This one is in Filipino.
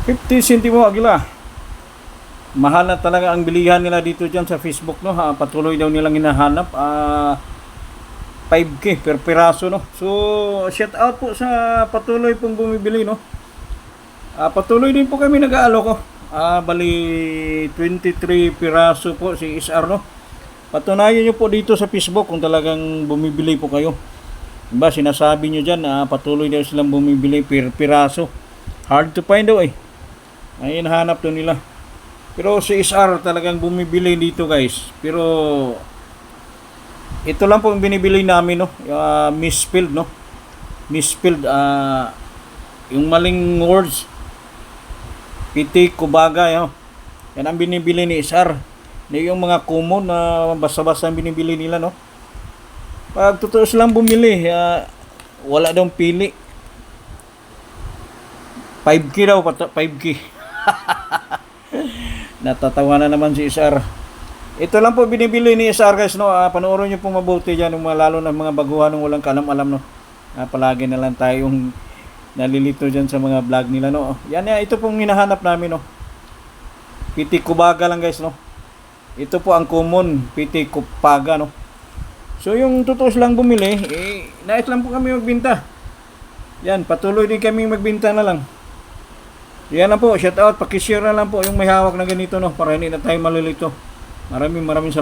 50 centimo Aguila. Mahal na talaga ang bilihan nila dito dyan sa Facebook, no. Patuloy daw nilang hinahanap. 5K per piraso, no. So, shout out po sa patuloy pong bumibili, no. Patuloy din po kami nag-aalok, bali 23 piraso po si SR, no. Patunayan nyo po dito sa Facebook kung talagang bumibili po kayo. Diba, sinasabi nyo dyan, patuloy daw silang bumibili per piraso. Hard to find daw eh. Ay, hinahanap to nila. Pero si SR talagang bumibili dito, guys. Pero ito lang po yung binibili namin, no. Misspelled, no. Misspelled, yung maling words. Pitik, kubaga, no. Yan ang binibili ni SR. Yung mga common na basta-basta ang binibili nila, no. Pag totoo silang bumili, wala daw pili. 5K daw, 5K. Natatawa na naman si SR. Ito lang po binibili ni SR, guys, no. Panoorin niyo po mabuti diyan, lalo na mga baguhan ng walang kalam-alam, no. Palagi na lang tayong nalilito diyan sa mga vlog nila, no. Yan, ito pong hinahanap namin, no. Pitik kubaga lang, guys, no. Ito po ang common, pitik kupaga, no. So yung totoo lang bumili, nais lang po kami magbenta. Yan, patuloy din kami magbenta na lang. Yan lang po, shout out, paki-share na lang po yung may hawak na ganito, no, para hindi na tayo malilito. Maraming salamat.